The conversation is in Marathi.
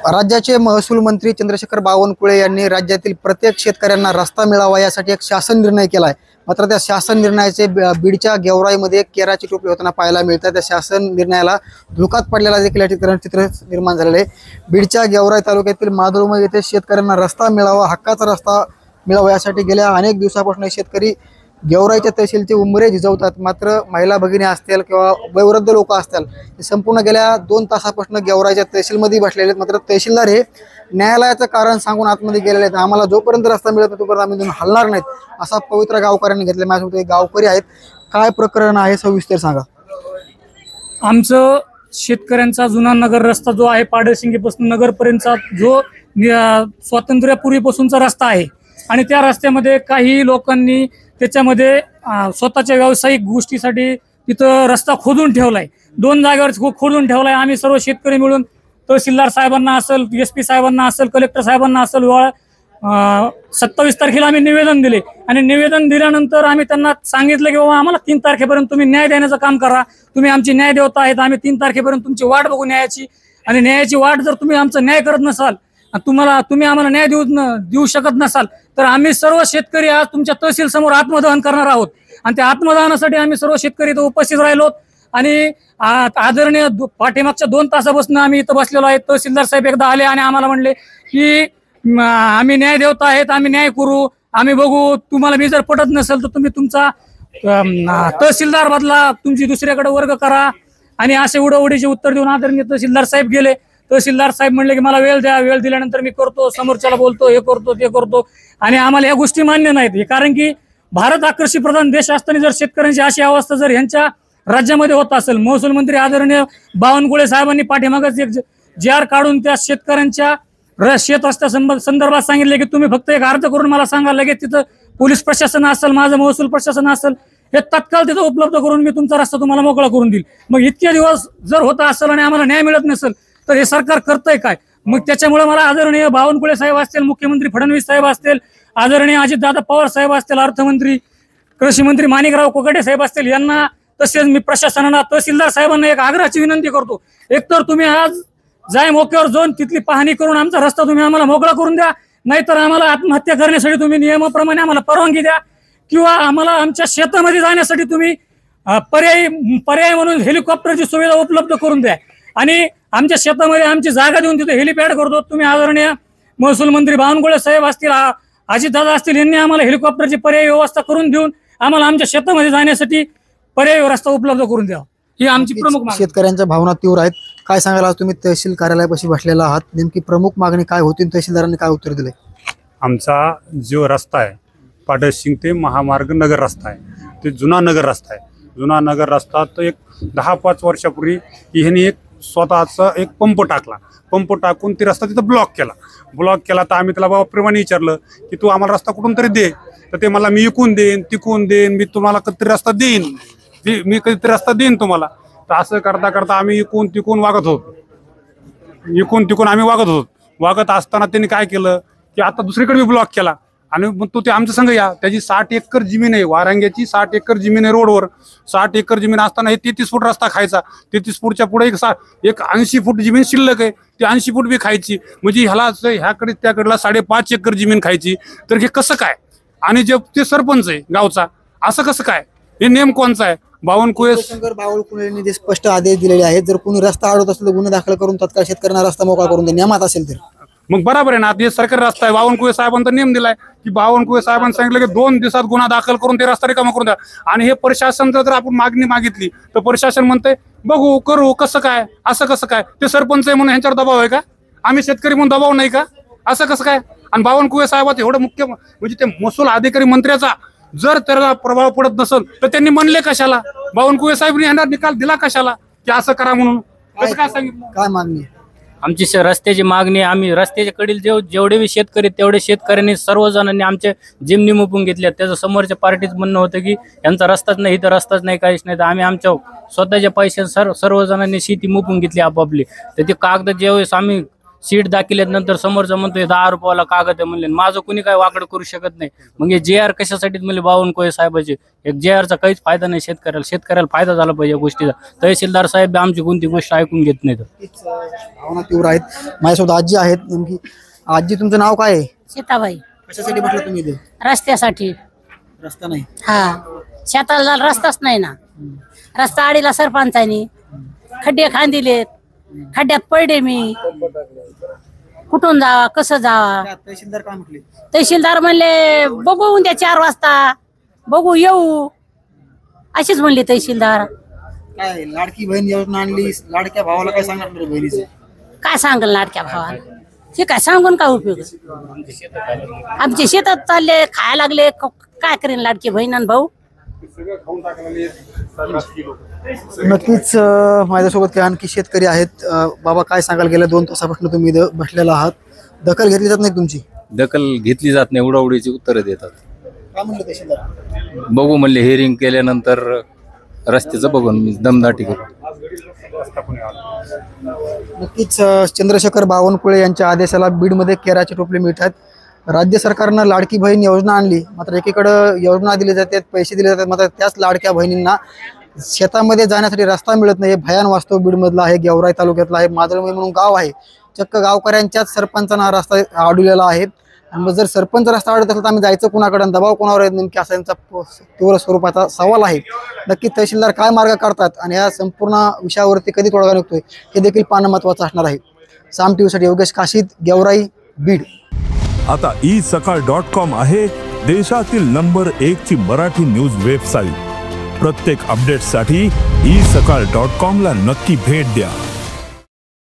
राज्याचे महसूल मंत्री चंद्रशेखर बावनकुळे यांनी राज्यातील प्रत्येक शेतकऱ्यांना रस्ता मिळावा यासाठी एक शासन निर्णय केला आहे। मात्र त्या शासन निर्णयाचे बीडच्या गेवराईमध्ये केराची टोपली होताना पाहायला मिळतात। त्या शासन निर्णयाला धुकात पडलेला देखील या ठिकाणी चित्र निर्माण झालेले आहे। बीडच्या गेवराई तालुक्यातील माधुरमय येथे शेतकऱ्यांना रस्ता मिळावा, हक्काचा रस्ता मिळावा यासाठी गेल्या अनेक दिवसापासून शेतकरी गेवराईच्या तहसीलचे उंबरे झिजवतात। मात्र महिला भगिनी असतील किंवा वयोवृद्ध लोक असतील ते संपूर्ण गेल्या 2 तासापासून गेवराईच्या तहसीलमध्ये बसलेले आहेत। मात्र तहसीलदार हे न्यायालयाचं कारण सांगून आतमध्ये गेलेले आहेत। आम्हाला जोपर्यंत रस्ता मिळत नाही तोपर्यंत आम्ही हलणार नाहीत असा पवित्र गावकऱ्यांनी घेतला। माझ्यासोबत एक गावकरी आहेत, काय प्रकरण आहे सविस्तर सांगा। आमचं शेतकऱ्यांचा जुना नगर रस्ता जो आहे पाडळसिंगीपासून नगरपर्यंतचा जो स्वातंत्र्यापूर्वीपासूनचा रस्ता आहे आणि त्या रस्त्यामध्ये काही लोकांनी त्याच्यामध्ये स्वतःच्या व्यावसायिक गोष्टीसाठी तिथं रस्ता खोदून ठेवलाय, 2 जागेवर खोदून ठेवलाय। आम्ही सर्व शेतकरी मिळून तहसीलदार साहेबांना असेल, SP साहेबांना असेल, कलेक्टर साहेबांना असेल 27 तारखेला आम्ही निवेदन दिले आणि निवेदन दिल्यानंतर आम्ही त्यांना सांगितलं की बाबा आम्हाला 3 तारखेपर्यंत तुम्ही न्याय देण्याचं काम करा, तुम्ही आमची न्याय देवता आहेत, आम्ही 3 तारखेपर्यंत तुमची वाट बघू न्यायाची। आणि न्यायाची वाट जर तुम्ही आमचा न्याय करत नसाल, तुम्ही आम्हाला न्याय देऊ शकत नसाल तर आम्ही सर्व शेतकरी आज तुमच्या तहसील समोर आत्मदहन करणार आहोत। आणि त्या आत्मदहनासाठी आम्ही सर्व शेतकरी इथं उपस्थित राहिलो आणि आदरणीय पाठीमागच्या 2 तासापासून आम्ही इथं बसलेलो आहे। तहसीलदार साहेब एकदा आले आणि आम्हाला म्हणले की आम्ही न्याय देवता आहेत, आम्ही न्याय करू, आम्ही बघू, तुम्हाला मी जर पटत नसेल तर तुम्ही तुमचा तहसीलदार बदला, तुमची दुसऱ्याकडे वर्ग करा। आणि असे उडवडीचे उत्तर देऊन आदरणीय तहसीलदार साहेब गेले। तहसीलदार साहेब म्हणले की मला वेळ द्या, वेळ दिल्यानंतर मी करतो, समोरच्याला बोलतो, हे करतो ते करतो। आणि आम्हाला या गोष्टी मान्य नाहीत, कारण की भारत हा कृषी प्रधान देश असताना जर शेतकऱ्यांची अशी अवस्था जर ह्यांच्या राज्यामध्ये होत असेल, महसूल मंत्री आदरणीय बावनकुळे साहेबांनी पाठीमागच एक JR काढून त्या शेतकऱ्यांच्या शेत रस्त्या संदर्भात सांगितले की तुम्ही फक्त एक अर्ज करून मला सांगा, लगेच तिथं पोलीस प्रशासन असेल, माझं महसूल प्रशासन असेल, हे तत्काळ तिथं उपलब्ध करून मी तुमचा रस्ता तुम्हाला मोकळा करून देईल। मग इतके दिवस जर होत असेल आणि आम्हाला न्याय मिळत नसेल तर हे सरकार करतंय काय? मग त्याच्यामुळे मला आदरणीय बावनकुळे साहेब असतील, मुख्यमंत्री फडणवीस साहेब असतील, आदरणीय अजितदादा पवार साहेब असतील, अर्थमंत्री कृषी मंत्री माणिकराव कोकाटे साहेब असतील, यांना तसेच मी प्रशासनाला तहसीलदार साहेबांना एक आग्रहाची विनंती करतो, एकतर तुम्ही आज जाय मोक्यावर जाऊन तिथली पाहणी करून आमचा रस्ता तुम्ही आम्हाला मोकळा करून द्या, नाहीतर आम्हाला आत्महत्या करण्यासाठी तुम्ही नियमाप्रमाणे आम्हाला परवानगी द्या, किंवा आम्हाला आमच्या शेतामध्ये जाण्यासाठी तुम्ही पर्याय म्हणून हेलिकॉप्टरची सुविधा उपलब्ध करून द्या। आणि आमच्या शेतामध्ये आमची जागा देऊन तिथे हेलिपॅड करतो। तुम्ही आदरणीय महसूल मंत्री बावनकुळे साहेब असतील, अजितदादा असतील, यांनी आम्हाला हेलिकॉप्टरची पर्यायी व्यवस्था करून देऊन आम्हाला आमच्या शेतामध्ये जाण्यासाठी पर्यायी रस्ता उपलब्ध करून द्या, ही आमची प्रमुख मागणी। शेतकऱ्यांच्या भावना तीव्र आहेत, काय सांगायला तुम्ही तहसील कार्यालयापाशी बसलेला आहात, नेमकी प्रमुख मागणी काय होती, तहसीलदारांनी काय उत्तर दिले? आमचा जो रस्ता आहे पाडळसिंग ते महामार्ग नगर रस्ता आहे, ते जुना नगर रस्ता आहे। जुना नगर रस्ता तो एक 10-5 वर्षापूर्वी ह्यांनी एक स्वतःचा एक पंप टाकला, पंप टाकून ते रस्ता तिथं ब्लॉक केला। तर आम्ही त्याला बाबा प्रेमाने विचारलं की तू आम्हाला रस्ता कुठून तरी दे, तर ते मला मी इकून देईन, तिकून देईन, मी तुम्हाला कधीतरी रस्ता देईन, मी कधीतरी रस्ता देईन तुम्हाला। तर असं करता करता आम्ही इकून तिकून वागत होतो। वागत असताना त्यांनी काय केलं की आता दुसरीकडे मी ब्लॉक केला आणि मग तो ते आमच्या संग या, त्याची 60 एकर जमीन आहे, वारांग्याची 60 एकर जमीन आहे रोडवर। 60 एकर जमीन असताना हे 33 फूट रस्ता खायचा, 33 फूटच्या पुढे एक 80 फूट जमीन शिल्लक आहे, ती 80 फूट बी खायची, म्हणजे ह्याकडे त्याकडला 5.5 एकर जमीन खायची। तर हे कसं काय? आणि जे ते सरपंच आहे गावचा, असं कसं काय? हे नेम कोणचा आहे? बावनकुळे यांनी जे स्पष्ट आदेश दिलेले आहेत, जर कोणी रस्ता अडवत असेल तर गुन्हे दाखल करून तत्काळ शेतकऱ्यांना रस्ता मोकळा करून द्या, नियमात असेल तर। मग बरोबर आहे ना, हे सरकारी रस्ता आहे, बावनकुळे साहेबांचा नियम दिलाय की बावनकुळे साहेबांनी सांगितलं की 2 दिवसात गुन्हा दाखल करून ते रस्ता रिकामा करून द्या। आणि हे प्रशासन जर आपण मागणी मागितली तर प्रशासन म्हणतंय बघू करू, कसं काय, असं कसं काय? ते सरपंच आहे म्हणून ह्यांच्यावर दबाव आहे का? आम्ही शेतकरी म्हणून दबाव नाही का? असं कसं काय? आणि बावनकुळे साहेबाचं एवढं मुख्य म्हणजे ते महसूल अधिकारी मंत्र्याचा जर त्याला प्रभाव पडत नसेल तर त्यांनी म्हणले कशाला? बावनकुळे साहेबांनी यांना निकाल दिला कशाला की असं करा म्हणून? कसं काय सांगितलं? काय मागणी? आमची रस्त्याची मागणी, आम्ही रस्त्याच्या कडील जेवढे बी शेतकरी तेवढे शेतकऱ्यांनी सर्वजणांनी आमचे जिमनी मुपून घेतल्या। त्याचं समोरच्या पार्टीचं म्हणणं होतं की यांचा रस्ताच नाही, इथं रस्ताच नाही, काहीच नाही। तर आम्ही आमच्या स्वतःच्या पैशाने सर्वजणांनी शेती मुपून घेतली आपापली। तर ते कागद ज्यावेळेस आम्ही सीट दाखिल्यानंतर समोरचं म्हणतोय 10 रुपयाला कागद आहे म्हणले, माझं कुणी काय वाकडं करू शकत नाही. मग हे JR कशासाठी म्हणले बावनकुळे साहेबाचे, एक JRचा काहीच फायदा नाही शेतकऱ्याला फायदा झाला पाहिजे या गोष्टीचा. तहसीलदार साहेब आमची कोणती गोष्ट ऐकून घेत नाहीत. भावना तीव्र आहेत. माझ्यासोबत आजी आहेत. नेमकी आजी, तुमचं नाव काय आहे? सीताबाई. कशासाठी म्हटलं तुम्ही इथे? रस्त्यासाठी. रस्ता नाही. हा, शेताला रस्ताच नाही ना. रस्ता आडीला सरपंचानी खड्डे खांदिलेत, खड्ड्यात पडले मी. कुठून जावा, कसं जावा? तहसीलदार काय म्हटले? तहसीलदार म्हणले बघू उद्या 4 वाजता बघू येऊ, अशीच म्हणले तहसीलदार. काय लाडकी बहीण योजना आणली, लाडक्या भावाला काय सांगणार बहिणीचं? काय सांगल लाडक्या भावाला? हे काय सांगून काय उपयोग? आमचे शेतात चालले, खायला लागले, काय करेन लाडकी बहीण आणि भाऊ? नक्कीच माझ्यासोबत काही आणखी शेतकरी आहेत. बाबा, काय सांगाल? गेल्या 2 तासापासून तुम्ही इथं बसलेला आहात, दखल घेतली जात नाही तुमची? दखल घेतली जात नाही, उडाउडीची उत्तरं देतात. काय म्हणलं तहसीलदार? बघू म्हणले, हिअरिंग केल्यानंतर रस्त्याचं बघून मी दमदाटी करू. नक्कीच चंद्रशेखर बावनकुळे यांच्या आदेशाला बीडमध्ये केराचे टोपले मिळतात. राज्य सरकारनं लाडकी बहीण योजना आणली, मात्र एकीकडं योजना दिली जाते, पैसे दिले जातात, मात्र त्याच लाडक्या बहिणींना शेतामध्ये जाण्यासाठी रस्ता मिळत नाही. हे भयान वास्तव बीडमधलं आहे. गेवराई तालुक्यातला आहे. माजलमी म्हणून गाव आहे. चक्क गावकऱ्यांच्याच सरपंचांना हा रस्ता अडवलेला आहे. आणि मग जर सरपंच रस्ता अडवत असेल तर आम्ही जायचं कुणाकडे, दबाव कोणावर आहे नेमकी, असा यांचा तीव्र स्वरूपाचा सवाल आहे. नक्की तहसीलदार काय मार्ग काढतात आणि या संपूर्ण विषयावरती कधी तोडगा निघतोय हे देखील पाहणं महत्त्वाचं असणार आहे. साम टीव्हीसाठी योगेश काशीद, गेवराई, बीड. आता isakal.com आहे देशातील नंबर 1 ची मराठी न्यूज वेबसाईट. प्रत्येक अपडेटसाठी isakal.com ला नक्की भेट द्या.